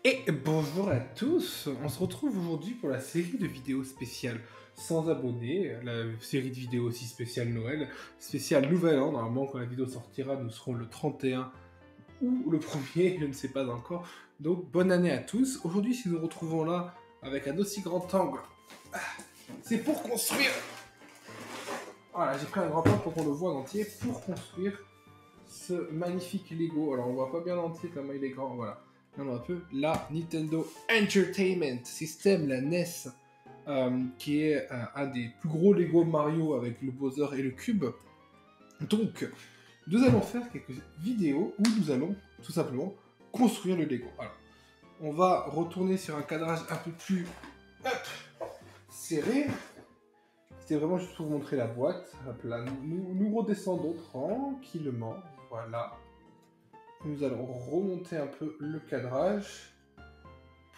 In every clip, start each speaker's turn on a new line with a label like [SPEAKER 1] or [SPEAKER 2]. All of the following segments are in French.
[SPEAKER 1] Et bonjour à tous, on se retrouve aujourd'hui pour la série de vidéos spéciales sans abonnés, la série de vidéos aussi spéciale Noël, spéciale Nouvel An. Normalement quand la vidéo sortira nous serons le 31 ou le 1er, je ne sais pas encore. Donc bonne année à tous. Aujourd'hui si nous nous retrouvons là avec un aussi grand angle, c'est pour construire. Voilà, j'ai pris un grand angle pour qu'on le voit en entier, pour construire ce magnifique Lego. Alors on voit pas bien l'entier tellement il est grand, voilà. On a un peu la Nintendo Entertainment System, la NES, qui est un des plus gros Lego Mario avec le Bowser et le cube. Donc, nous allons faire quelques vidéos où nous allons tout simplement construire le Lego. Alors, on va retourner sur un cadrage un peu plus serré. C'était vraiment juste pour vous montrer la boîte. Hop là, nous redescendons tranquillement. Voilà. Nous allons remonter un peu le cadrage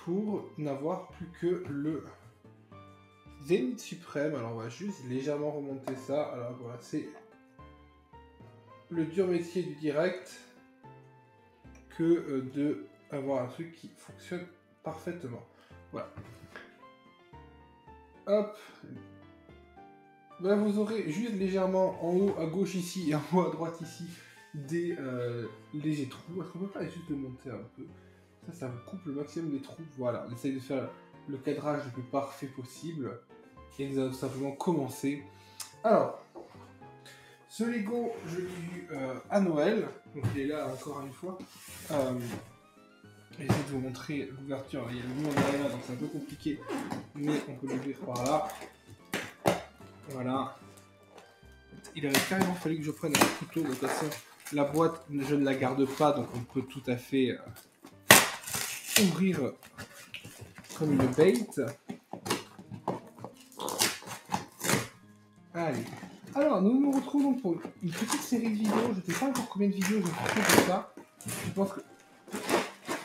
[SPEAKER 1] pour n'avoir plus que le Zénith suprême. Alors on va juste légèrement remonter ça. Alors voilà, c'est le dur métier du direct que de avoir un truc qui fonctionne parfaitement. Voilà. Hop. Là vous aurez juste légèrement en haut à gauche ici et en haut à droite ici des légers trous. Est-ce qu'on peut pas juste le monter un peu? Ça vous coupe le maximum des trous. Voilà, on essaye de faire le cadrage le plus parfait possible. Et nous allons tout simplement commencer. Alors, ce Lego, je l'ai eu à Noël. Donc il est là encore une fois. J'essaie de vous montrer l'ouverture. Il y a le mur derrière, donc c'est un peu compliqué. Mais on peut l'ouvrir par là. Voilà. Il aurait carrément fallu que je prenne un couteau. De toute façon, la boîte, je ne la garde pas. Donc on peut tout à fait ouvrir comme une bait. Allez. Alors, nous nous retrouvons pour une petite série de vidéos. Je ne sais pas encore combien de vidéos je vais faire de ça. Je pense que...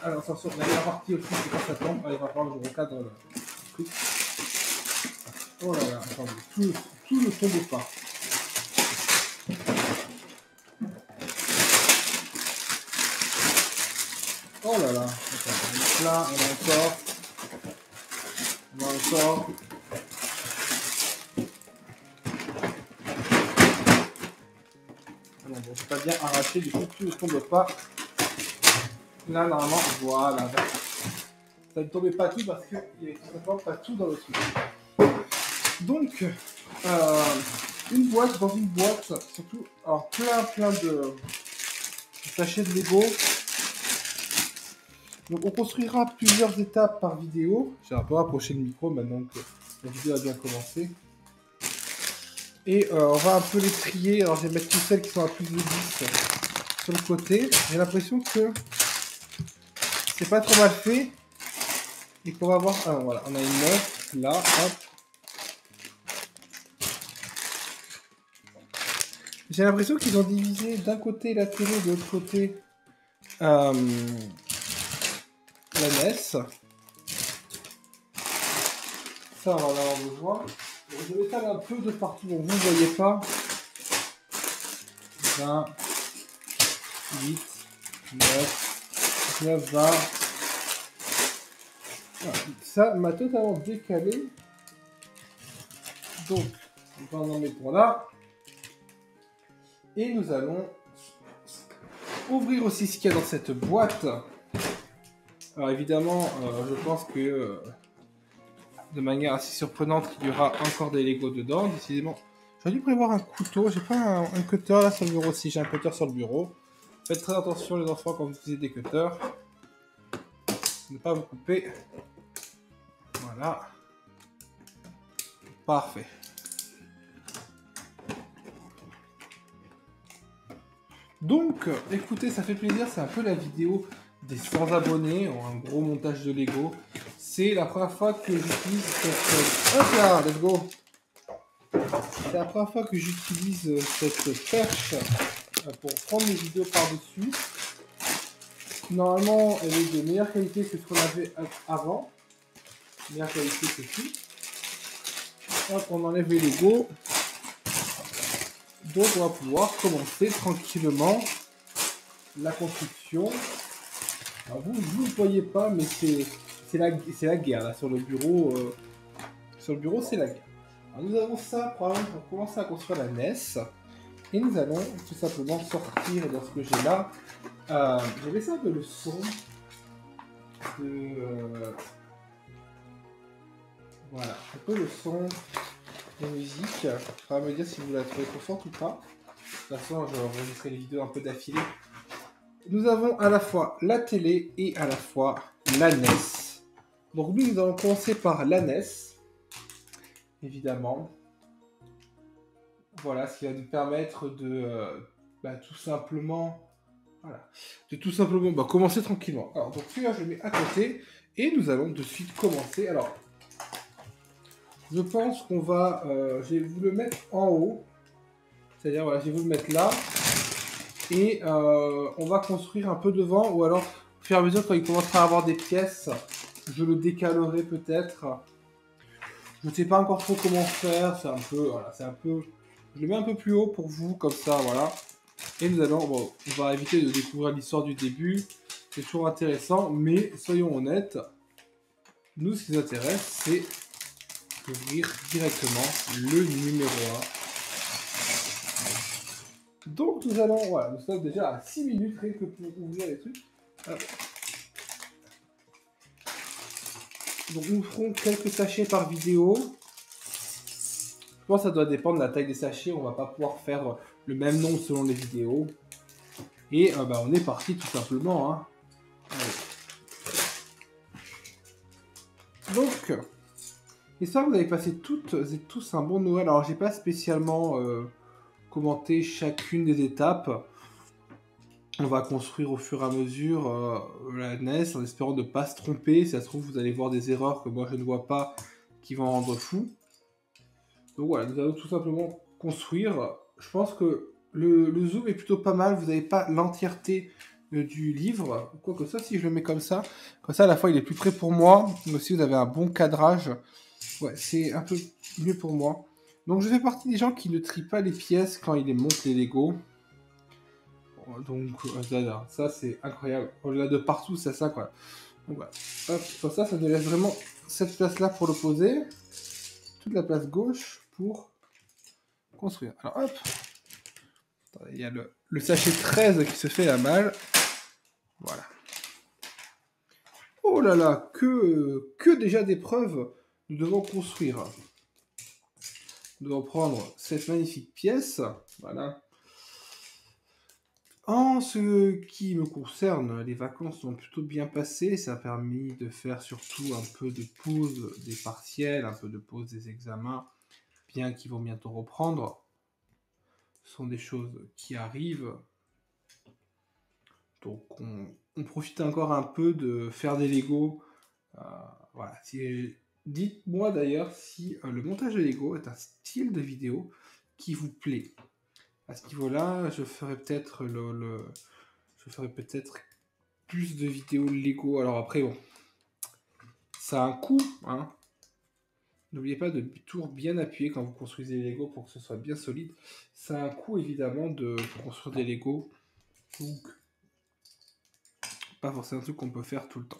[SPEAKER 1] Alors, attention, la dernière partie aussi, c'est quand ça tombe. Allez, il va falloir que je recadre le truc. Oh là là, attendez. Tout ne tombe pas. Oh là là. Attends, donc là, on a encore... Ah non, bon, c'est pas bien arraché, du coup, tout ne tombe pas. Là, normalement, voilà. Ça ne tombait pas tout parce qu'il n'y avait tout simplement pas tout dans le truc. Donc, une boîte dans une boîte, surtout, alors plein de sachets de Lego. Donc on construira plusieurs étapes par vidéo. J'ai un peu rapproché le micro maintenant que la vidéo a bien commencé. Et on va un peu les trier. Alors je vais mettre toutes celles qui sont à plus de 10 sur le côté. J'ai l'impression que c'est pas trop mal fait. Et qu'on va avoir... Ah voilà, on a une 9 là, hop. J'ai l'impression qu'ils ont divisé d'un côté la télé, de l'autre côté la NES. Ça, on va en avoir besoin. Je vais faire un peu de partout, donc vous ne voyez pas. 20, 8, 9, 19, 20. Voilà. Ça m'a totalement décalé. Donc, on va en mettre pour là. Et nous allons ouvrir aussi ce qu'il y a dans cette boîte. Alors évidemment, je pense que de manière assez surprenante, il y aura encore des Lego dedans. Décidément, j'aurais dû prévoir un couteau. J'ai pas un cutter là sur le bureau aussi. J'ai un cutter sur le bureau. Faites très attention les enfants quand vous utilisez des cutters. Ne pas vous couper. Voilà. Parfait. Donc, écoutez, ça fait plaisir, c'est un peu la vidéo des 100 abonnés, en un gros montage de Lego. C'est la première fois que j'utilise cette... Hop là, let's go. C'est la première fois que j'utilise cette perche pour prendre mes vidéos par-dessus. Normalement, elle est de meilleure qualité que ce qu'on avait avant. Meilleure qualité que tout. Hop, on enlève les Lego. Donc on va pouvoir commencer tranquillement la construction Alors vous ne voyez pas, mais c'est la guerre là sur le bureau. Sur le bureau, c'est la guerre. Alors, nous avons ça pour commencer à construire la NES. Et nous allons tout simplement sortir dans ce que j'ai là. J'ai laissé un peu le son de... voilà, un peu le son de musique. Il faudra me dire si vous la trouvez trop forte ou pas. De toute façon, je enregistrerai les vidéos un peu d'affilée. Nous avons à la fois la télé et à la fois la NES. Donc nous allons commencer par la NES, évidemment. Voilà, ce qui va nous permettre de tout simplement, voilà, commencer tranquillement. Alors donc celui-là, je le mets à côté et nous allons de suite commencer. Alors, je pense qu'on va, je vais vous le mettre en haut, c'est-à-dire voilà, je vais vous le mettre là et on va construire un peu devant, ou alors au fur et à mesure quand il commencera à avoir des pièces, je le décalerai peut-être. Je ne sais pas encore trop comment faire, c'est un peu, voilà, c'est un peu, je le mets un peu plus haut pour vous comme ça, voilà. Et nous allons, bon, on va éviter de découvrir l'histoire du début, c'est toujours intéressant, mais soyons honnêtes, nous ce qui nous intéresse, c'est d'ouvrir directement le numéro 1. Donc nous allons, voilà, nous sommes déjà à 6 minutes rien que pour ouvrir les trucs. Hop. Donc nous ferons quelques sachets par vidéo. Je pense que ça doit dépendre de la taille des sachets, on va pas pouvoir faire le même nombre selon les vidéos. Et on est parti tout simplement. Hein. Donc, j'espère que vous avez passé toutes et tous un bon Noël. Alors j'ai pas spécialement commenté chacune des étapes. On va construire au fur et à mesure la NES en espérant ne pas se tromper. Si ça se trouve, vous allez voir des erreurs que moi je ne vois pas qui vont rendre fou. Donc voilà, nous allons tout simplement construire. Je pense que le zoom est plutôt pas mal. Vous n'avez pas l'entièreté du livre. Quoique ça, si je le mets comme ça à la fois il est plus près pour moi, mais aussi vous avez un bon cadrage. Ouais, c'est un peu mieux pour moi. Donc je fais partie des gens qui ne trient pas les pièces quand ils les montent les Lego. Donc ça c'est incroyable. On l'a de partout, c'est ça quoi. Donc voilà. Hop, comme ça nous laisse vraiment cette place là pour le poser. Toute la place gauche pour construire. Alors hop. Il y a le sachet 13 qui se fait la malle. Voilà. Oh là là, que déjà d'épreuves nous devons construire. Nous devons prendre cette magnifique pièce. Voilà. En ce qui me concerne, les vacances sont plutôt bien passées. Ça a permis de faire surtout un peu de pause des partiels, un peu de pause des examens, bien qu'ils vont bientôt reprendre. Ce sont des choses qui arrivent. Donc on profite encore un peu de faire des Lego. Voilà. Dites-moi d'ailleurs si le montage de Lego est un style de vidéo qui vous plaît. À ce niveau-là, je ferai peut-être plus de vidéos Lego. Alors après, bon, ça a un coût, hein. N'oubliez pas de toujours bien appuyer quand vous construisez les Lego pour que ce soit bien solide. Ça a un coût évidemment de construire des Lego. Donc, pas forcément un truc qu'on peut faire tout le temps.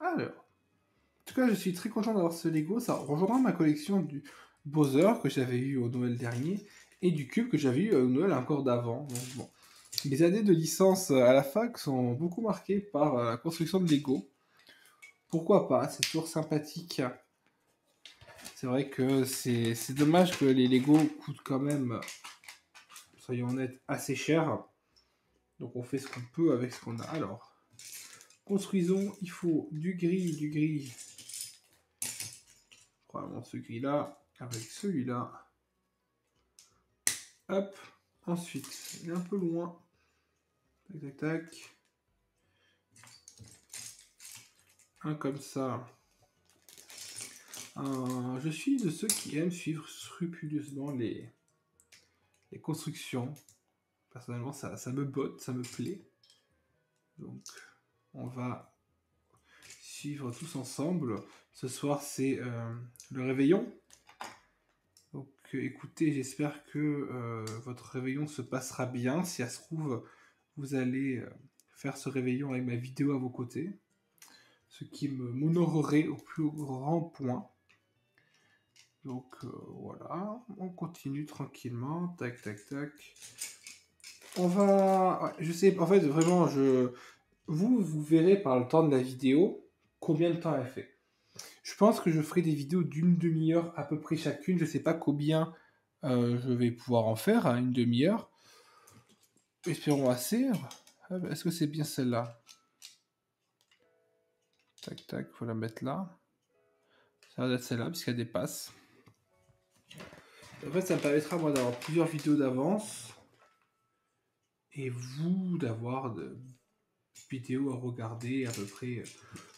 [SPEAKER 1] Alors, en tout cas, je suis très content d'avoir ce Lego. Ça rejoindra ma collection du Bowser que j'avais eu au Noël dernier et du Cube que j'avais eu au Noël encore d'avant. Donc bon. Mes années de licence à la fac sont beaucoup marquées par la construction de Lego. Pourquoi pas, c'est toujours sympathique. C'est vrai que c'est dommage que les Lego coûtent quand même, soyons honnêtes, assez cher. Donc on fait ce qu'on peut avec ce qu'on a. Alors, construisons, il faut du gris. Probablement ce gris-là, avec celui-là. Hop, ensuite, il est un peu loin. Tac. Un comme ça. Je suis de ceux qui aiment suivre scrupuleusement les constructions. Personnellement, ça me botte, ça me plaît. Donc, on va suivre tous ensemble. Ce soir, c'est le réveillon. Donc, écoutez, j'espère que votre réveillon se passera bien. Si ça se trouve, vous allez faire ce réveillon avec ma vidéo à vos côtés, ce qui m'honorerait au plus grand point. Donc voilà, on continue tranquillement, tac tac tac. On va, ouais, je sais, en fait vraiment, vous verrez par le temps de la vidéo combien de temps elle fait. Je pense que je ferai des vidéos d'une demi-heure à peu près chacune. Je sais pas combien je vais pouvoir en faire, hein, une demi-heure. Espérons assez. Est-ce que c'est bien celle-là? Tac, tac, faut la mettre là. Ça va être celle-là, puisqu'elle dépasse. En fait, ça me permettra, moi, d'avoir plusieurs vidéos d'avance. Et vous, d'avoir de vidéos à regarder à peu près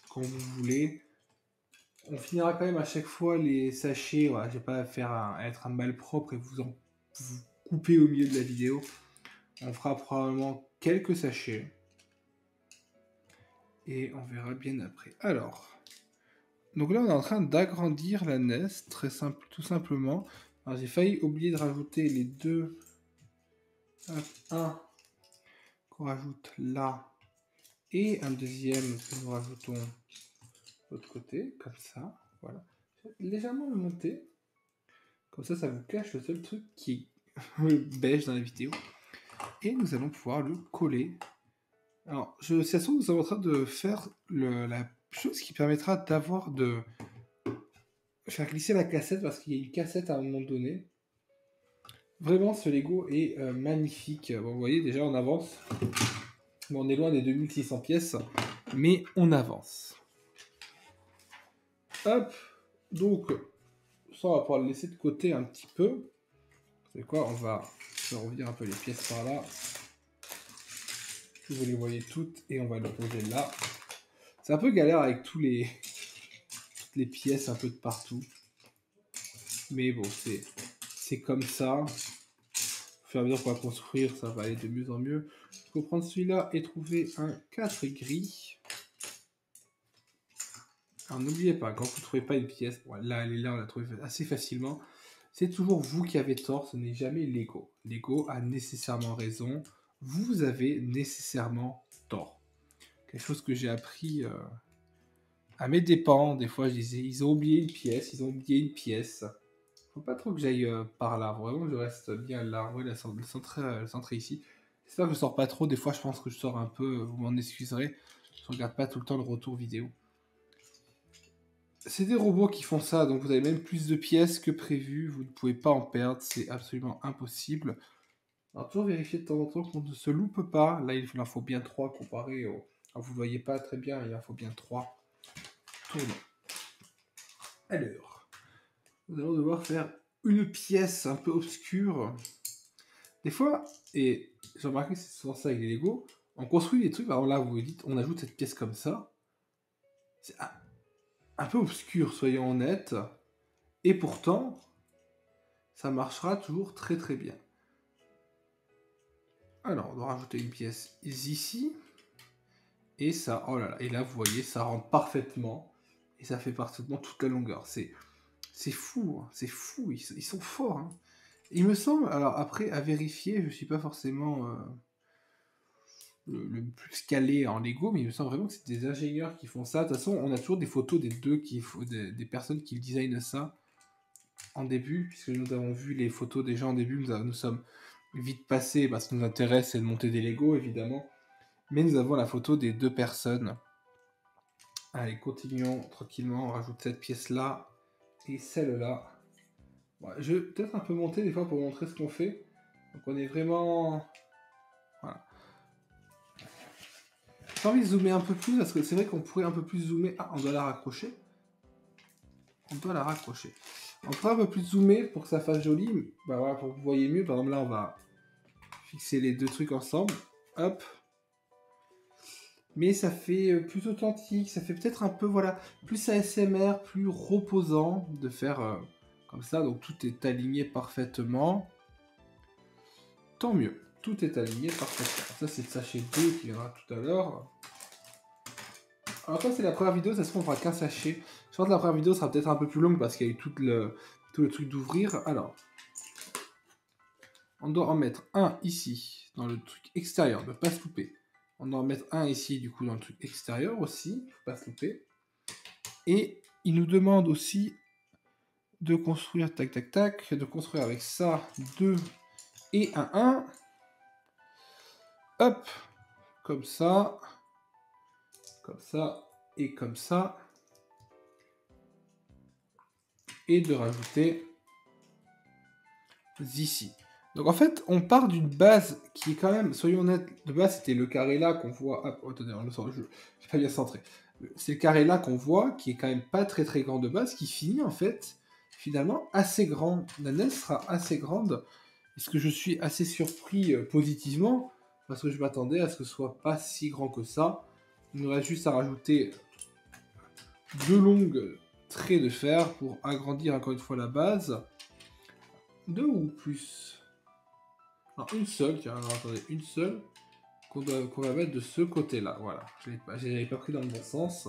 [SPEAKER 1] quand vous voulez. On finira quand même à chaque fois les sachets. Voilà, j'ai pas à faire être un malpropre et vous couper au milieu de la vidéo. On fera probablement quelques sachets. Et on verra bien après. Alors, donc là on est en train d'agrandir la NES, très simple, tout simplement. Alors j'ai failli oublier de rajouter les deux. Un qu'on rajoute là. Et un deuxième que nous rajoutons de l'autre côté, comme ça. Voilà. Légèrement monté. Comme ça vous cache le seul truc qui est beige dans la vidéo. Et nous allons pouvoir le coller. Alors, cette façon, nous sommes en train de faire la chose qui permettra d'avoir de faire glisser la cassette, parce qu'il y a une cassette à un moment donné. Vraiment, ce Lego est magnifique. Bon, vous voyez, déjà, on avance. Bon, on est loin des 2600 pièces, mais on avance. Hop, donc, ça, on va pouvoir le laisser de côté un petit peu. Vous savez quoi, on va faire revenir un peu les pièces par là. Vous les voyez toutes, et on va le poser là. C'est un peu galère avec toutes les pièces un peu de partout. Mais bon, c'est comme ça. Au fur et à mesure qu'on va construire, ça va aller de mieux en mieux. Il faut prendre celui-là et trouver un 4 gris. Alors n'oubliez pas, quand vous ne trouvez pas une pièce, bon, là elle est là, on l'a trouvée assez facilement. C'est toujours vous qui avez tort, ce n'est jamais Lego. Lego a nécessairement raison. Vous avez nécessairement tort. Quelque chose que j'ai appris à mes dépens. Des fois, je disais, ils ont oublié une pièce, ils ont oublié une pièce. Faut pas trop que j'aille par là, vraiment je reste bien là, ouais, le centré ici. J'espère que je sors pas trop, des fois je pense que je sors un peu, vous m'en excuserez, je regarde pas tout le temps le retour vidéo. C'est des robots qui font ça, donc vous avez même plus de pièces que prévu, vous ne pouvez pas en perdre, c'est absolument impossible. Alors toujours vérifier de temps en temps qu'on ne se loupe pas, là il en faut bien 3 comparé au... Alors, vous ne voyez pas très bien, il en faut bien 3. Tournons. Alors, nous allons devoir faire une pièce un peu obscure. Des fois, et j'ai remarqué que c'est souvent ça avec les Lego, on construit des trucs, alors là vous vous dites, on ajoute cette pièce comme ça, c'est un peu obscur, soyons honnêtes, et pourtant, ça marchera toujours très très bien. Alors, on doit rajouter une pièce ici, et ça, oh là là, et là vous voyez, ça rentre parfaitement, et ça fait parfaitement toute la longueur. C'est fou, hein, c'est fou, ils sont forts. Hein. Il me semble, alors après, à vérifier, je suis pas forcément le plus calé en Lego, mais il me semble vraiment que c'est des ingénieurs qui font ça. De toute façon, on a toujours des photos des deux, des personnes qui designent ça en début, puisque nous avons vu les photos des gens en début, nous sommes vite passés, parce que ce qui nous intéresse, c'est de monter des Lego, évidemment. Mais nous avons la photo des deux personnes. Allez, continuons tranquillement, on rajoute cette pièce-là, et celle-là. Bon, je vais peut-être un peu monter des fois pour montrer ce qu'on fait. Donc on est vraiment... Voilà. J'ai envie de zoomer un peu plus, parce que c'est vrai qu'on pourrait un peu plus zoomer. Ah, on doit la raccrocher. On doit la raccrocher. On pourrait un peu plus zoomer pour que ça fasse joli. Bah voilà, pour que vous voyez mieux. Par exemple, là, on va fixer les deux trucs ensemble. Hop. Mais ça fait plus authentique. Ça fait peut-être un peu, voilà, plus ASMR, plus reposant de faire comme ça. Donc tout est aligné parfaitement. Tant mieux. Tout est aligné parfaitement. Ça, c'est le sachet 2 qui viendra tout à l'heure. Alors ça c'est la première vidéo, ça se trouve on fera qu'un sachet. Je pense que la première vidéo sera peut-être un peu plus longue parce qu'il y a eu tout le truc d'ouvrir. Alors, on doit en mettre un ici, dans le truc extérieur, ne pas se louper. On doit en mettre un ici, du coup, dans le truc extérieur aussi. Faut pas se louper. Et il nous demande aussi de construire, tac, tac, tac, de construire avec ça 2 et un 1. Hop, comme ça, et comme ça. Et de rajouter ici. Donc en fait, on part d'une base qui est quand même, soyons honnêtes, de base c'était le carré là qu'on voit. Ah, oh, attendez, je vais pas bien centré. C'est le carré là qu'on voit, qui est quand même pas très très grand de base, qui finit en fait, finalement, assez grand. La NES sera assez grande, est-ce que je suis assez surpris positivement, parce que je m'attendais à ce que ce soit pas si grand que ça. Il nous reste juste à rajouter 2 longues traits de fer pour agrandir encore une fois la base. 2 ou plus? Non, une seule, tiens, alors attendez, une seule qu'on va mettre de ce côté-là. Voilà, je l'avais pas pris dans le bon sens.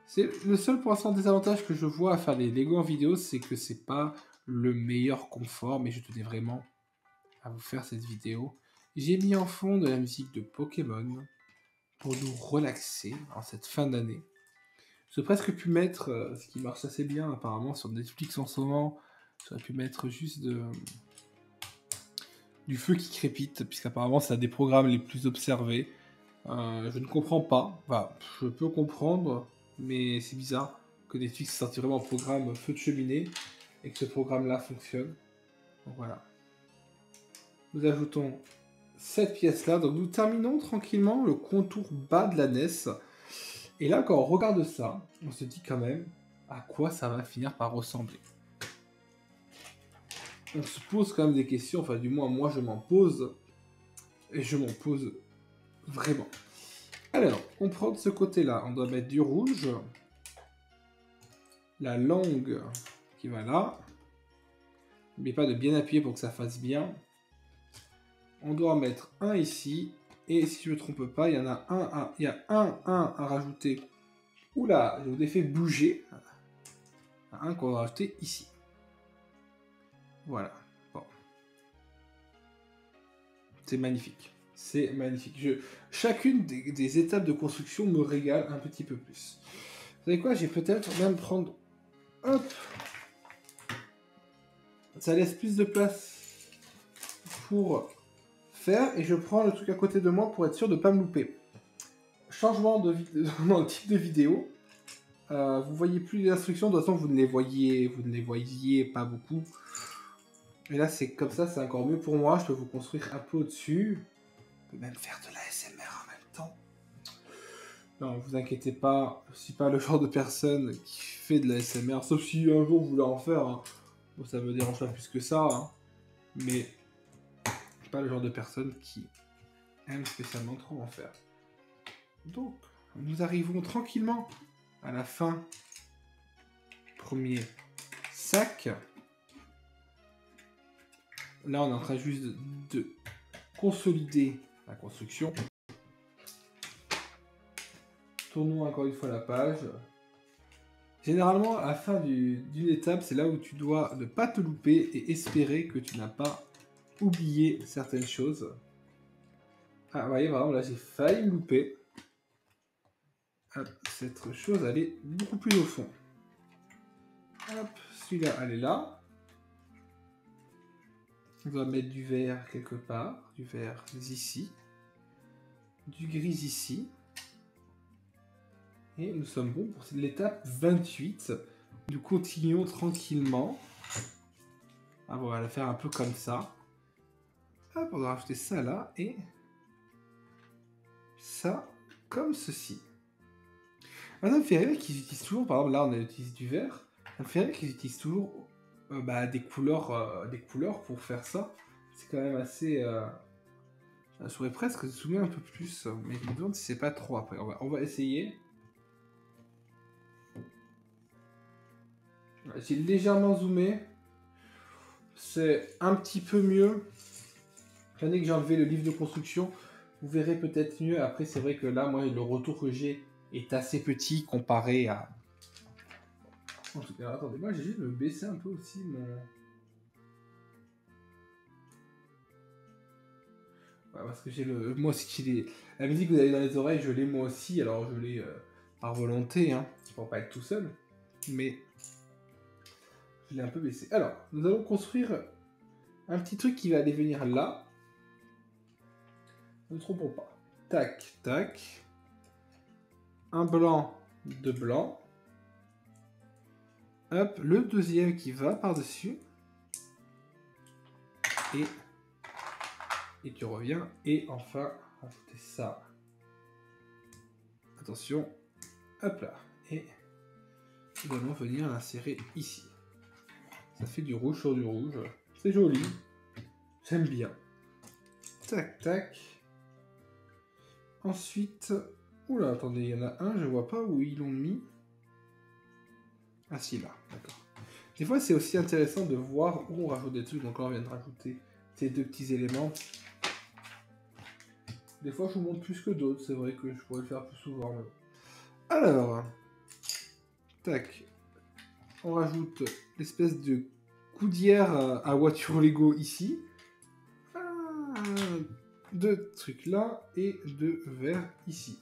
[SPEAKER 1] C'est le seul pour l'instant désavantage que je vois à faire les Lego en vidéo, c'est que c'est pas le meilleur confort, mais je tenais vraiment à vous faire cette vidéo. J'ai mis en fond de la musique de Pokémon pour nous relaxer en cette fin d'année. J'aurais presque pu mettre, ce qui marche assez bien apparemment sur Netflix en ce moment, j'aurais pu mettre juste du feu qui crépite, puisqu'apparemment c'est un des programmes les plus observés. Je ne comprends pas, enfin, je peux comprendre, mais c'est bizarre que Netflix sorti vraiment un programme feu de cheminée et que ce programme-là fonctionne. Donc voilà. Nous ajoutons cette pièce-là, donc nous terminons tranquillement le contour bas de la NES. Et là, quand on regarde ça, on se dit quand même à quoi ça va finir par ressembler. On se pose quand même des questions, enfin du moins moi je m'en pose, et je m'en pose vraiment. Alors, on prend de ce côté-là, on doit mettre du rouge, la langue qui va là, n'oubliez pas de bien appuyer pour que ça fasse bien. On doit en mettre un ici, et si je ne me trompe pas, il y en a il y a un à rajouter. Oula, je vous ai fait bouger. Un qu'on va rajouter ici. Voilà. Bon. C'est magnifique. C'est magnifique. Chacune des étapes de construction me régale un petit peu plus. Vous savez quoi? J'ai peut-être même prendre... Hop! Ça laisse plus de place pour faire. Et je prends le truc à côté de moi pour être sûr de ne pas me louper. Changement dans le type de vidéo. Vous voyez plus les instructions. De toute façon, vous ne les voyez pas beaucoup. Et là, c'est comme ça, c'est encore mieux pour moi. Je peux vous construire un peu au-dessus. Je peux même faire de la SMR en même temps. Non, vous inquiétez pas. Je suis pas le genre de personne qui fait de la SMR. Sauf si un jour vous voulez en faire. Hein. Bon, ça me dérange pas plus que ça. Hein. Mais je suis pas le genre de personne qui aime spécialement trop en faire. Donc, nous arrivons tranquillement à la fin. Premier sac. Là, on est en train juste de consolider la construction. Tournons encore une fois la page. Généralement, à la fin d'une étape, c'est là où tu dois ne pas te louper et espérer que tu n'as pas oublié certaines choses. Ah, vous voyez, par exemple, là, j'ai failli me louper. Hop, cette chose, elle est beaucoup plus au fond. Hop, celui-là, elle est là. On va mettre du vert quelque part, du vert ici, du gris ici. Et nous sommes bons pour l'étape 28. Nous continuons tranquillement. Ah, bon, on va la faire un peu comme ça. Hop, on va rajouter ça là et ça comme ceci. Ah, ça me fait rire qu'ils utilisent toujours, par exemple là on utilise du vert, ça me fait rire qu'ils utilisent toujours des couleurs pour faire ça. C'est quand même assez... Je pourrais presque zoomer un peu plus, mais je me demande si c'est pas trop après. On va essayer. J'ai légèrement zoomé. C'est un petit peu mieux. Dès que j'ai enlevé le livre de construction, vous verrez peut-être mieux. Après, c'est vrai que là, moi, le retour que j'ai est assez petit comparé à... Attendez, moi, j'ai juste me baisser un peu aussi mon... Ouais, parce que j'ai le... Moi aussi, j'ai les... La musique que vous avez dans les oreilles, je l'ai moi aussi, alors je l'ai par volonté, hein, pour pas être tout seul, mais je l'ai un peu baissé. Alors, nous allons construire un petit truc qui va aller venir là. Ne trompons pas. Tac, tac. Un blanc, deux blancs. Hop, le deuxième qui va par-dessus. Et tu reviens. Et enfin, rajouter ça. Attention. Hop là. Et nous allons venir l'insérer ici. Ça fait du rouge sur du rouge. C'est joli. J'aime bien. Tac, tac. Ensuite... Oula, attendez, il y en a un, je vois pas où ils l'ont mis. Ah si, là, d'accord. Des fois, c'est aussi intéressant de voir où on rajoute des trucs. Donc là, on vient de rajouter ces deux petits éléments. Des fois, je vous montre plus que d'autres. C'est vrai que je pourrais le faire plus souvent. Mais... Alors, tac. On rajoute l'espèce de coudière à voiture Lego ici. Deux trucs là et deux verres ici.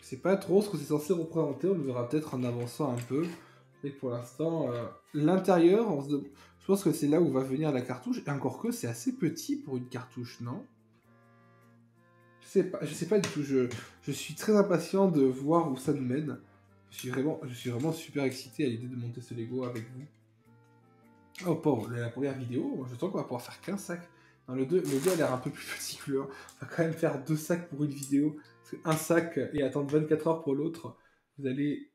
[SPEAKER 1] C'est pas trop ce que c'est censé représenter, on le verra peut-être en avançant un peu. Et pour l'instant, l'intérieur, je pense que c'est là où va venir la cartouche. Et encore que c'est assez petit pour une cartouche, non? Je sais pas du tout. Je suis très impatient de voir où ça nous mène. Je suis vraiment super excité à l'idée de monter ce Lego avec vous. Oh, pauvre, la première vidéo, je sens qu'on va pouvoir faire qu'un sac. Non, le 2 a l'air un peu plus petit que le 1. On va quand même faire 2 sacs pour une vidéo. Parce qu'un sac et attendre 24 heures pour l'autre, vous allez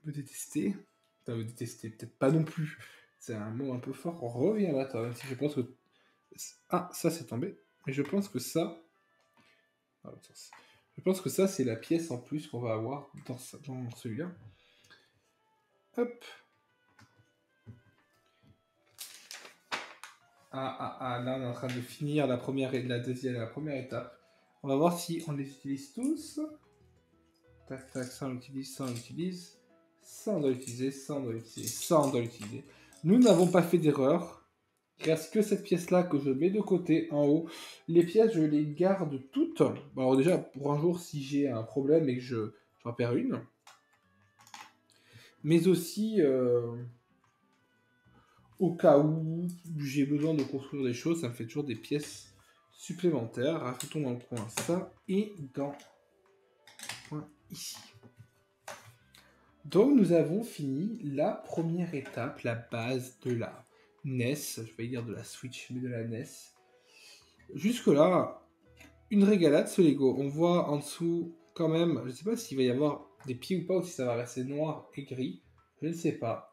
[SPEAKER 1] me détester. Enfin, me détester, peut-être pas non plus. C'est un mot un peu fort. On revient là, toi, même si je pense que... Ah, ça c'est tombé. Mais je pense que ça... Je pense que ça, c'est la pièce en plus qu'on va avoir dans celui-là. Hop. Là, on est en train de finir la première et la deuxième, la première étape. On va voir si on les utilise tous. Tac, tac, ça on l'utilise, ça on l'utilise. Ça on doit l'utiliser, ça on doit l'utiliser, ça on doit l'utiliser. Nous n'avons pas fait d'erreur. Il reste que cette pièce-là que je mets de côté, en haut. Les pièces, je les garde toutes. Bon, alors déjà, pour un jour, si j'ai un problème et que j'en perds une. Mais aussi... au cas où j'ai besoin de construire des choses, ça me fait toujours des pièces supplémentaires. Rajoutons dans le coin ça et dans le coin ici. Donc nous avons fini la première étape, la base de la NES, je vais dire de la Switch, mais de la NES. Jusque là, une régalade ce Lego. On voit en dessous quand même, je ne sais pas s'il va y avoir des pieds ou pas, ou si ça va rester noir et gris, je ne sais pas.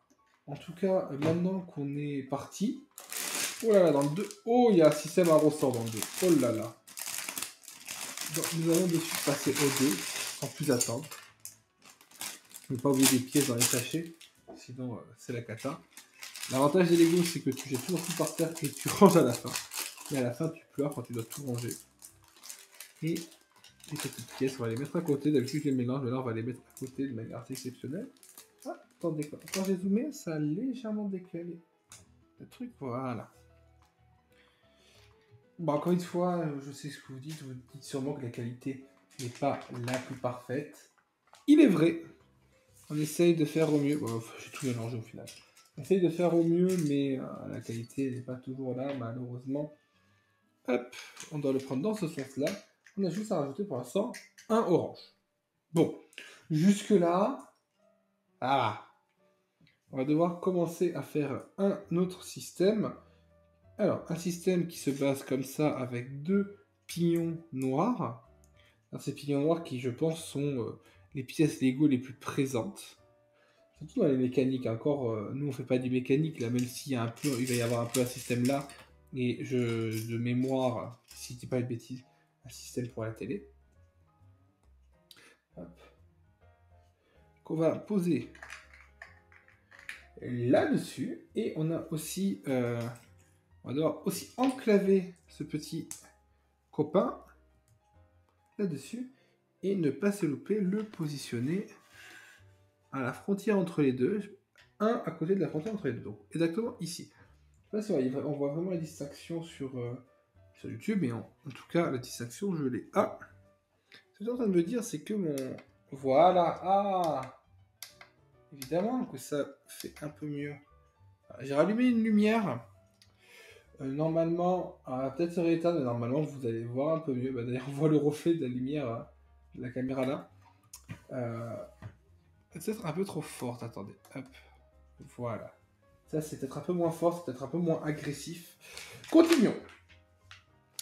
[SPEAKER 1] En tout cas, maintenant qu'on est parti... Oh là là, dans le 2... Oh, il y a un système à ressort dans le 2. Oh là là. Donc, nous allons de suite passer au 2, sans plus attendre. Ne pas oublier des pièces dans les sachets, sinon c'est la cata. L'avantage des Lego, c'est que tu jettes toujours tout par terre et tu ranges à la fin. Et à la fin, tu pleures quand tu dois tout ranger. Et les petites pièces, on va les mettre à côté. D'habitude, je les mélange, mais là, on va les mettre à côté de manière assez exceptionnelle. Ah, attendez, quand j'ai zoomé, ça a légèrement décalé le truc. Voilà. Bon, encore une fois, je sais ce que vous dites sûrement que la qualité n'est pas la plus parfaite. Il est vrai, on essaye de faire au mieux. Bon, j'ai tout mélangé au final. On essaye de faire au mieux, mais la qualité n'est pas toujours là, malheureusement. Hop, on doit le prendre dans ce sens-là. On a juste à rajouter pour l'instant un orange. Bon, jusque-là, on va devoir commencer à faire un autre système. Alors, un système qui se base comme ça avec deux pignons noirs. Alors, ces pignons noirs qui, je pense, sont les pièces Lego les plus présentes. Surtout dans les mécaniques. Encore, nous, on fait pas du mécanique, là, même s'il y a un peu, il va y avoir un peu un système là. Et de mémoire, si je dis pas une bêtise, un système pour la télé. Hop. Qu'on va poser là-dessus. Et on a aussi... on va devoir aussi enclaver ce petit copain là-dessus et ne pas se louper, le positionner à la frontière entre les deux, un à côté de la frontière entre les deux, donc exactement ici. Je sais pas si on voit vraiment la distinction sur sur YouTube, mais en tout cas, la distinction, je l'ai. Ah, ce que tu es en train de me dire, c'est que mon... Voilà, ah, évidemment que ça fait un peu mieux. J'ai rallumé une lumière. Normalement, peut-être sur l'état, mais normalement, vous allez voir un peu mieux. Bah, d'ailleurs, on voit le reflet de la lumière de la caméra là. Peut-être un peu trop forte, attendez. Hop, voilà. Ça, c'est peut-être un peu moins fort, c'est peut-être un peu moins agressif. Continuons.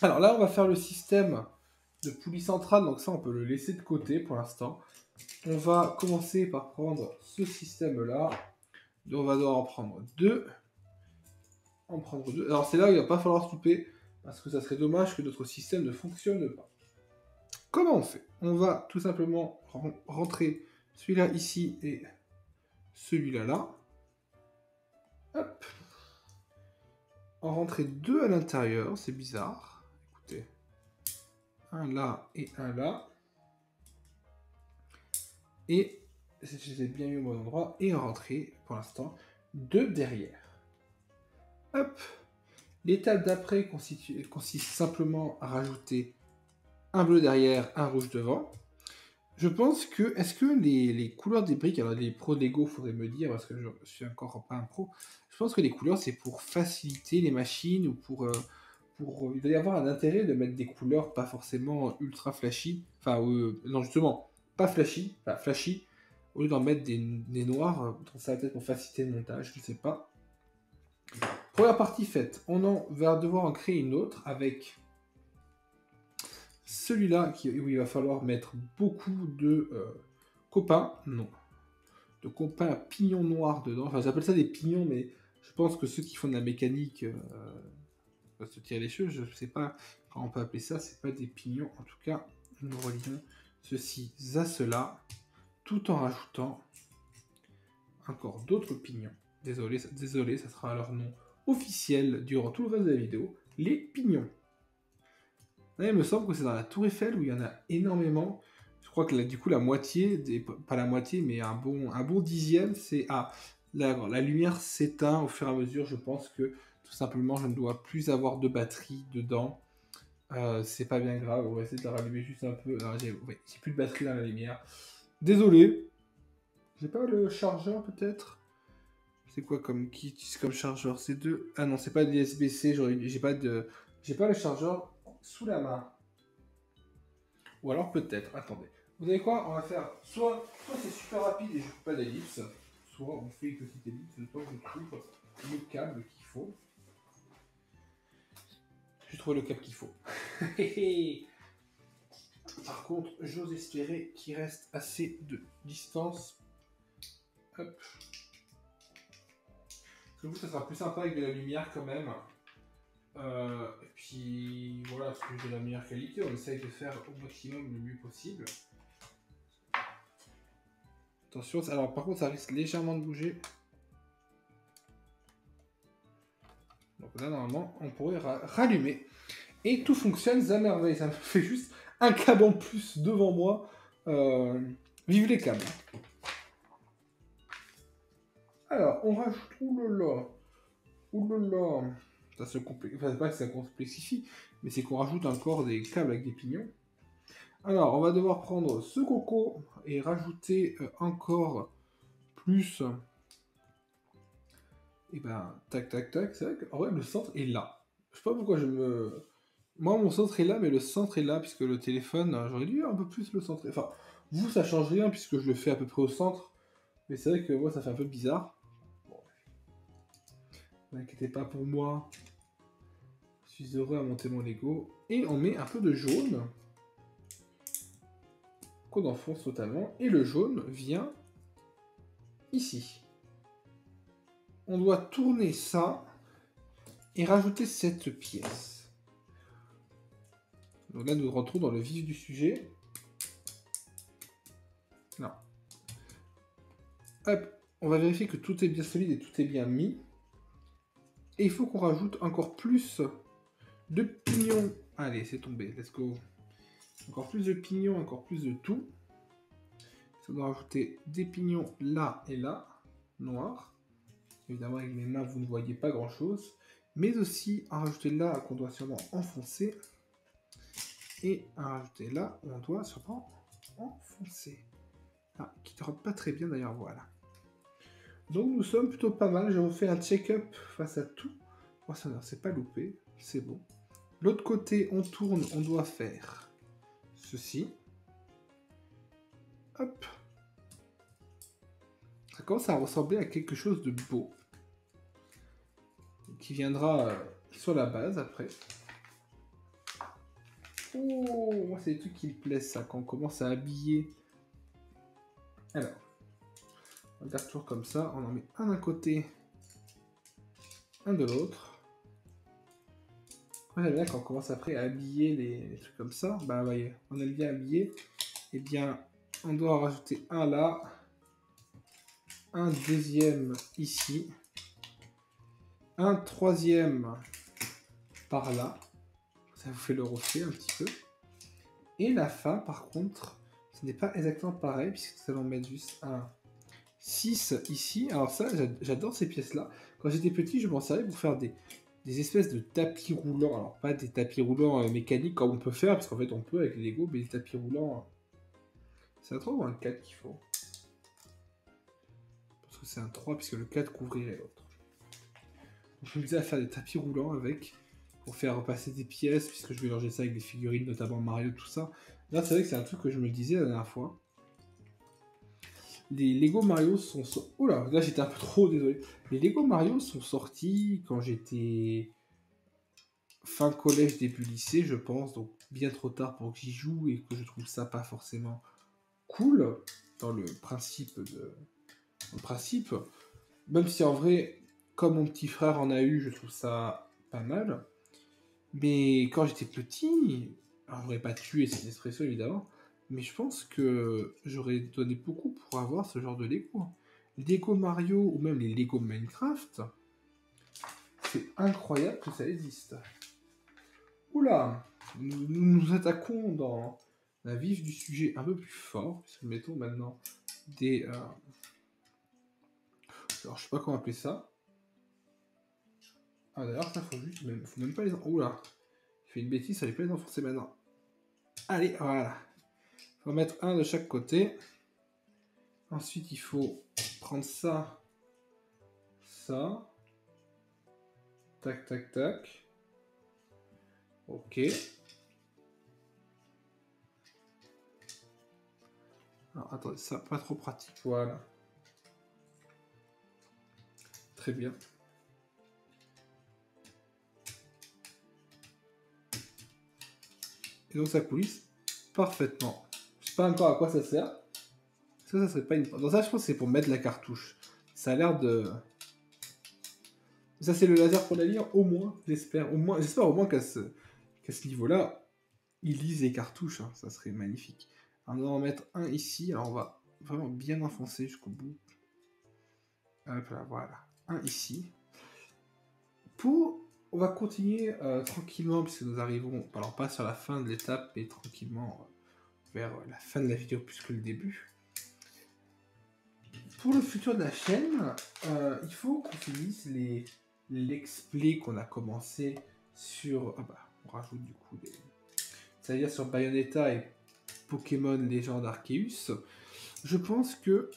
[SPEAKER 1] Alors là, on va faire le système de poulie centrale, donc ça, on peut le laisser de côté pour l'instant. On va commencer par prendre ce système-là. On va devoir en prendre deux. Alors c'est là où il va pas falloir se louper, parce que ça serait dommage que notre système ne fonctionne pas. Comment on fait? On va tout simplement rentrer celui-là ici et celui-là là. Hop. En rentrer deux à l'intérieur, c'est bizarre. Écoutez. Un là et un là. Et je les ai bien mis au bon endroit. Et en rentrer, pour l'instant, deux derrière. Hop. L'étape d'après consiste simplement à rajouter un bleu derrière, un rouge devant. Je pense que, est-ce que les couleurs des briques, alors les pros Lego, faudrait me dire, parce que je suis encore pas un pro, je pense que les couleurs, c'est pour faciliter les machines, ou il doit y avoir un intérêt de mettre des couleurs pas forcément ultra flashy, enfin, non, justement, pas flashy, enfin flashy, au lieu d'en mettre des noirs, ça va peut-être pour faciliter le montage, je sais pas. Première partie faite, on va devoir en créer une autre avec celui-là où il va falloir mettre beaucoup de copains, non, de copains à pignons noirs dedans. Enfin, j'appelle ça des pignons, mais je pense que ceux qui font de la mécanique vont se tirer les cheveux. Je ne sais pas comment on peut appeler ça. C'est pas des pignons. En tout cas, nous relions ceci à cela, tout en rajoutant encore d'autres pignons. Désolé, ça sera leur nom officiel durant tout le reste de la vidéo. Les pignons. Là, il me semble que c'est dans la Tour Eiffel où il y en a énormément. Je crois que là, du coup, la moitié, pas la moitié, mais un bon dixième, c'est... Ah, la lumière s'éteint au fur et à mesure. Je pense que tout simplement, je ne dois plus avoir de batterie dedans. C'est pas bien grave. On va essayer de la rallumer juste un peu. J'ai plus de batterie dans la lumière. Désolé. J'ai pas le chargeur, peut-être? C'est quoi comme kit? C'est comme chargeur? C'est deux... Ah non, c'est pas des USB-C. J'ai pas le chargeur sous la main. Ou alors peut-être, attendez. Vous savez quoi? On va faire soit c'est super rapide et je fais pas d'ellipse, soit on fait une petite ellipse, le temps que je trouve le câble qu'il faut. J'ai trouvé le câble qu'il faut. Par contre, j'ose espérer qu'il reste assez de distance. Hop. Je vous, ça sera plus sympa avec de la lumière quand même. Et puis voilà, parce que j'ai la meilleure qualité, on essaye de faire au maximum le mieux possible. Attention, alors par contre ça risque légèrement de bouger. Donc là normalement on pourrait rallumer. Et tout fonctionne à merveille, ça me fait juste un câble en plus devant moi. Vive les câbles. Alors on rajoute, oulala, ça se complexifie, enfin, c'est pas que ça complexifie, mais c'est qu'on rajoute encore des câbles avec des pignons. Alors, on va devoir prendre ce coco et rajouter encore plus. Et ben, tac, tac, tac. C'est vrai qu'en vrai, le centre est là. Je sais pas pourquoi Moi, mon centre est là, mais le centre est là, puisque le téléphone, j'aurais dû un peu plus le centrer. Enfin, vous, ça change rien, puisque je le fais à peu près au centre. Mais c'est vrai que moi, ça fait un peu bizarre. Bon. Ne vous inquiétez pas pour moi. Je suis heureux à monter mon Lego. Et on met un peu de jaune. Qu'on enfonce totalement. Et le jaune vient ici. On doit tourner ça et rajouter cette pièce. Donc là, nous rentrons dans le vif du sujet. Non. Hop, on va vérifier que tout est bien solide et tout est bien mis. Et il faut qu'on rajoute encore plus de pignons. Allez, c'est tombé, let's go. Encore plus de pignons, encore plus de tout. Ça doit rajouter des pignons là et là, noirs. Évidemment, avec mes mains, vous ne voyez pas grand-chose. mais aussi en rajouter là qu'on doit sûrement enfoncer, et en rajouter là où on doit sûrement enfoncer. Ah, qui ne rentre pas très bien d'ailleurs, voilà. Donc nous sommes plutôt pas mal, j'ai refait un check-up face à tout. Oh, ça ne s'est pas loupé, c'est bon. L'autre côté, on tourne, on doit faire ceci. Hop. Ça commence à ressembler à quelque chose de beau. Qui viendra sur la base après. Oh, moi c'est des trucs qui me plaisent ça, quand on commence à habiller. Alors, on regarde toujours comme ça, on en met un d'un côté, un de l'autre. Moi j'aime bien quand on commence après à habiller les trucs comme ça, bah voyez, on aime bien habiller, et bien on doit en rajouter un là, un deuxième ici, un troisième par là, ça vous fait le reflet un petit peu, et la fin par contre, ce n'est pas exactement pareil, puisque nous allons mettre juste un 6 ici. Alors ça, j'adore ces pièces-là. Quand j'étais petit, je m'en servais pour faire des espèces de tapis roulants. Alors pas des tapis roulants mécaniques comme on peut faire, parce qu'en fait on peut avec les Lego, mais des tapis roulants... c'est un 3 ou un 4 qu'il faut? Parce que c'est un 3, puisque le 4 couvrirait l'autre. Je me disais à faire des tapis roulants avec, pour faire repasser des pièces, puisque je vais mélanger ça avec des figurines, notamment Mario, tout ça. Là, c'est vrai que c'est un truc que je me disais la dernière fois. Les Lego Mario sont... Oula, là j'étais un peu trop désolé. Les Lego Mario sont sortis quand j'étais fin collège, début lycée, je pense. Donc bien trop tard pour que j'y joue et que je trouve ça pas forcément cool dans le principe de... Le principe. Même si en vrai, comme mon petit frère en a eu, je trouve ça pas mal. Mais quand j'étais petit, alors j'aurais pas tué cette expression évidemment, mais je pense que j'aurais donné beaucoup pour avoir ce genre de Lego. Lego Mario ou même les Lego Minecraft, c'est incroyable que ça existe. Oula, nous nous attaquons dans la vif du sujet un peu plus fort, puisque mettons maintenant des... alors je sais pas comment appeler ça. Ah d'ailleurs ça faut même pas les... Oula, je fais une bêtise, ça les pas les enfoncer maintenant. Allez, voilà. On va mettre un de chaque côté. Ensuite, il faut prendre ça, ça. Tac, tac, tac. Ok. Alors, attendez, ça, pas trop pratique. Voilà. Très bien. Et donc, ça coulisse parfaitement. Je sais pas encore à quoi ça sert. Ça serait pas une... Donc ça, je pense que c'est pour mettre la cartouche. Ça a l'air de... Ça, c'est le laser pour la lire, au moins, j'espère. J'espère au moins qu'à ce niveau-là, il lise les cartouches. Hein. Ça serait magnifique. Alors, on va en mettre un ici. Alors, on va vraiment bien enfoncer jusqu'au bout. Hop là, voilà. Un ici. On va continuer tranquillement, puisque nous arrivons, alors pas sur la fin de l'étape, mais tranquillement vers la fin de la vidéo, plus que le début. Pour le futur de la chaîne, il faut qu'on finisse les l'explay qu'on a commencé sur... Ah bah, on rajoute du coup des... C'est-à-dire sur Bayonetta et Pokémon Légende Arceus. Je pense que...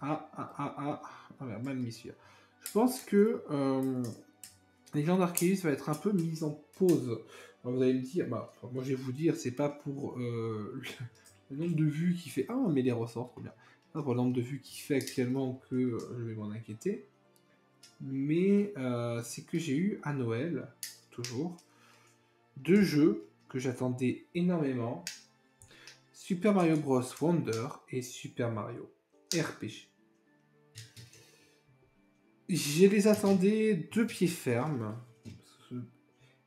[SPEAKER 1] mal mis celui-là. Je pense que Légende Arceus va être un peu mise en pause. Alors vous allez me dire, bah, moi je vais vous dire, c'est pas pour le nombre de vues qui fait... Ah, mais les ressorts, trop bien. Pas pour le nombre de vues qui fait actuellement que je vais m'en inquiéter. Mais c'est que j'ai eu à Noël, toujours, 2 jeux que j'attendais énormément. Super Mario Bros. Wonder et Super Mario RPG. Je les attendais de pied ferme.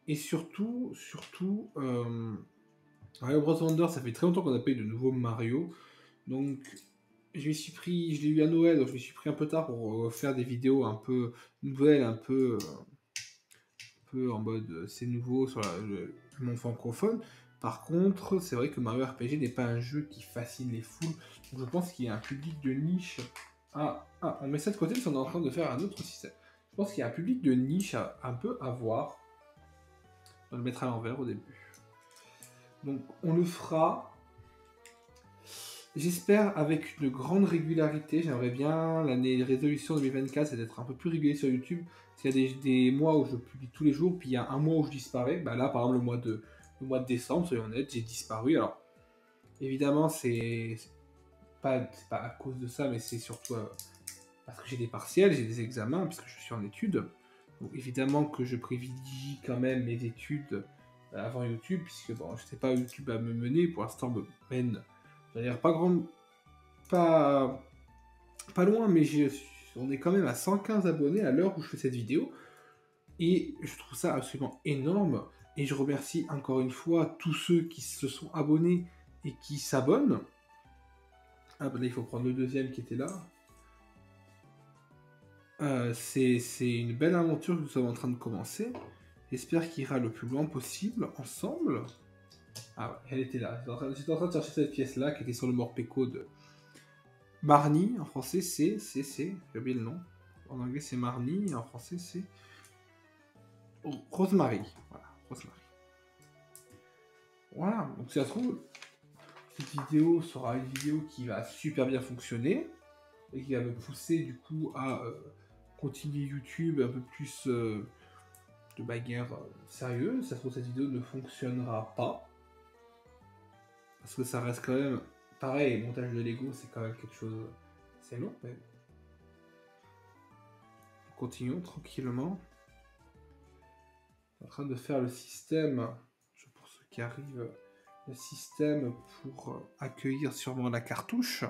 [SPEAKER 1] Et surtout, Mario Bros Wonder, ça fait très longtemps qu'on n'a pas eu de nouveau Mario. Donc, je l'ai eu à Noël, donc je me suis pris un peu tard pour faire des vidéos un peu nouvelles, un peu en mode c'est nouveau sur le monde francophone. Par contre, c'est vrai que Mario RPG n'est pas un jeu qui fascine les foules. Donc je pense qu'il y a un public de niche. On met ça de côté parce qu'on est en train de faire un autre système. Je pense qu'il y a un public de niche un peu à voir. On va le mettre à l'envers au début. Donc on le fera, j'espère, avec une grande régularité. J'aimerais bien, l'année résolution 2024, c'est d'être un peu plus régulier sur YouTube. Parce qu'il y a des mois où je publie tous les jours, puis il y a un mois où je disparais. Bah là, par exemple, le mois de décembre, soyons honnêtes, j'ai disparu. Alors, évidemment, c'est pas à cause de ça, mais c'est surtout parce que j'ai des partiels, j'ai des examens, puisque je suis en études. Donc évidemment que je privilégie quand même mes études avant YouTube, puisque bon, je sais pas où YouTube va me mener, pour l'instant me mène, je veux dire, pas, pas loin, mais on est quand même à 115 abonnés à l'heure où je fais cette vidéo, et je trouve ça absolument énorme, et je remercie encore une fois tous ceux qui se sont abonnés et qui s'abonnent. Ah bah là il faut prendre le deuxième qui était là. C'est une belle aventure que nous sommes en train de commencer. J'espère qu'il ira le plus loin possible, ensemble. Ah ouais, elle était là. J'étais en train de chercher cette pièce-là, qui était sur le Morpeko de Marnie. En français, c'est... J'ai oublié le nom. En anglais, c'est Marnie, et en français, c'est... Rosemary. Voilà, Rosemary. Voilà, donc si ça se trouve, cette vidéo sera une vidéo qui va super bien fonctionner, et qui va me pousser, du coup, à continuer YouTube un peu plus... de bagarre sérieuse. Ça se trouve, cette vidéo ne fonctionnera pas. Parce que ça reste quand même... Pareil, montage de Lego, c'est quand même quelque chose... C'est long, mais... Continuons tranquillement. En train de faire le système, pour ceux qui arrivent, le système pour accueillir sûrement la cartouche.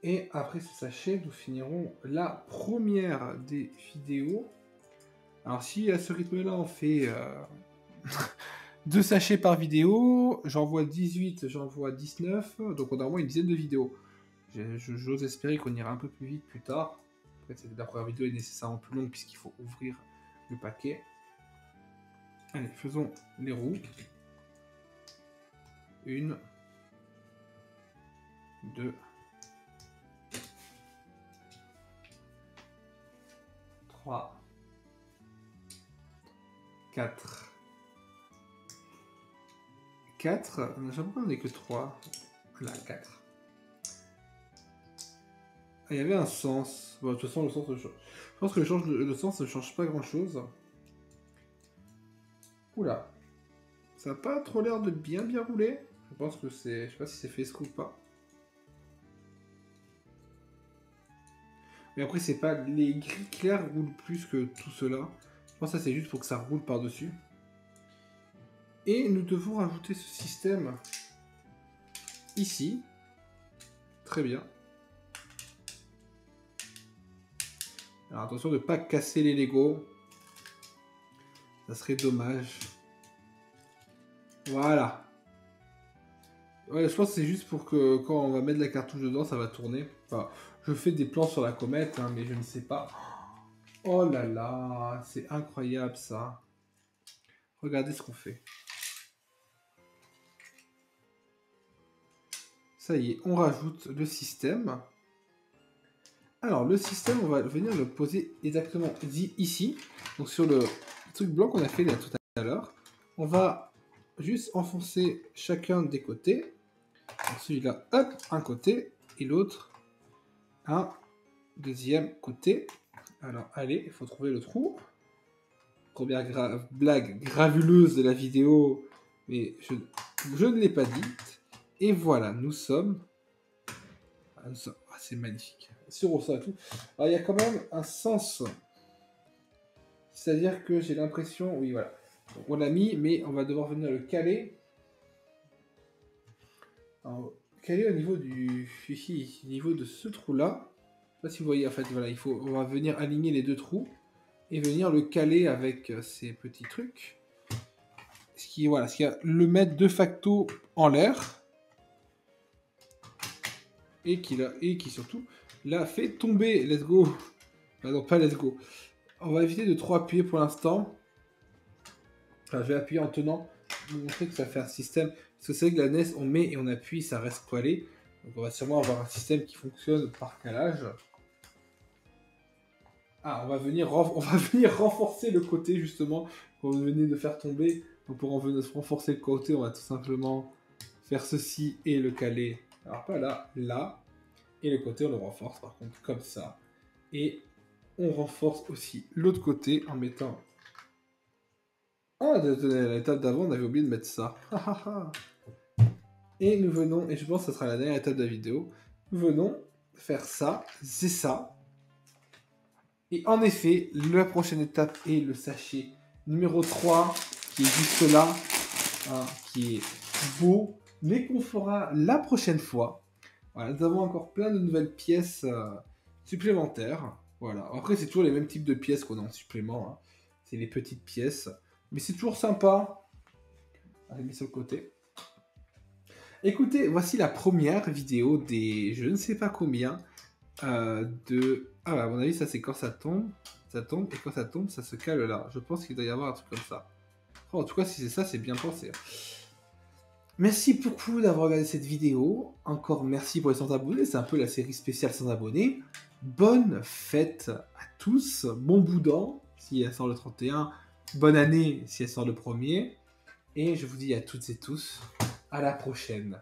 [SPEAKER 1] Et après ce sachet, nous finirons la première des vidéos. Alors si à ce rythme-là, on fait 2 sachets par vidéo, j'envoie 18, j'envoie 19, donc on a au moins une dizaine de vidéos. J'ose espérer qu'on ira un peu plus vite plus tard. Après, la première vidéo est nécessairement plus longue puisqu'il faut ouvrir le paquet. Allez, faisons les roues. 1, 2, 3, 4. 4. J'ai l'impression qu'on n'est que 3. Là, 4. Ah, il y avait un sens. Bon, de toute façon, le sens, je pense que le sens ne change pas grand chose. Oula. Ça n'a pas trop l'air de bien rouler. Je pense que c'est... Je sais pas si c'est fait ce ou pas. Mais après, c'est pas... Les gris clairs roulent plus que tout cela. Je pense que ça, c'est juste pour que ça roule par-dessus. Et nous devons rajouter ce système ici. Très bien. Alors attention de ne pas casser les Lego. Ça serait dommage. Voilà. Ouais, je pense que c'est juste pour que quand on va mettre la cartouche dedans, ça va tourner. Enfin, je fais des plans sur la comète, hein, mais je ne sais pas. Oh là là, c'est incroyable ça. Regardez ce qu'on fait. Ça y est, on rajoute le système. Alors, le système, on va venir le poser exactement ici. Donc, sur le truc blanc qu'on a fait là tout à l'heure. On va juste enfoncer chacun des côtés. Celui-là, hop, un côté. Et l'autre, un deuxième côté. Alors, allez, il faut trouver le trou. Première blague gravuleuse de la vidéo. Mais je ne l'ai pas dite. Et voilà, nous sommes... Ah, c'est magnifique. Sur ça et tout. Alors, il y a quand même un sens. C'est-à-dire que j'ai l'impression... Oui, voilà. Donc, on l'a mis, mais on va devoir venir le caler. Alors, caler au niveau niveau de ce trou-là. Je sais pas si vous voyez, en fait, voilà, on va venir aligner les deux trous et venir le caler avec ces petits trucs. Ce qui va le mettre de facto en l'air. Et qui surtout l'a fait tomber. Let's go. Ah non, pas let's go. On va éviter de trop appuyer pour l'instant. Enfin, je vais appuyer en tenant pour vous montrer que ça fait un système. Parce que c'est vrai que la NES, on met et on appuie, ça reste collé. Donc on va sûrement avoir un système qui fonctionne par calage. Ah, on va venir renforcer le côté, justement, qu'on venait de faire tomber. Donc, pour renforcer le côté, on va tout simplement faire ceci et le caler. Alors, pas là, là. Et le côté, on le renforce, par contre, comme ça. Et on renforce aussi l'autre côté en mettant... Ah, l'étape d'avant, on avait oublié de mettre ça. Et nous venons, et je pense que ce sera la dernière étape de la vidéo, nous venons faire ça, c'est ça. Et en effet, la prochaine étape est le sachet numéro 3, qui est juste là, hein, qui est beau, mais qu'on fera la prochaine fois. Voilà, nous avons encore plein de nouvelles pièces supplémentaires. Voilà. Après, c'est toujours les mêmes types de pièces qu'on a en supplément. Hein. C'est les petites pièces. Mais c'est toujours sympa. Allez, mets sur le côté. Écoutez, voici la première vidéo des je ne sais pas combien de... Ah bah, à mon avis, ça c'est quand ça tombe, et quand ça tombe, ça se cale là. Je pense qu'il doit y avoir un truc comme ça. Oh, en tout cas, si c'est ça, c'est bien pensé. Merci beaucoup d'avoir regardé cette vidéo. Encore merci pour les 100 abonnés, c'est un peu la série spéciale 100 abonnés. Bonne fête à tous, bon boudin si elle sort le 31, bonne année si elle sort le 1er. Et je vous dis à toutes et tous, à la prochaine.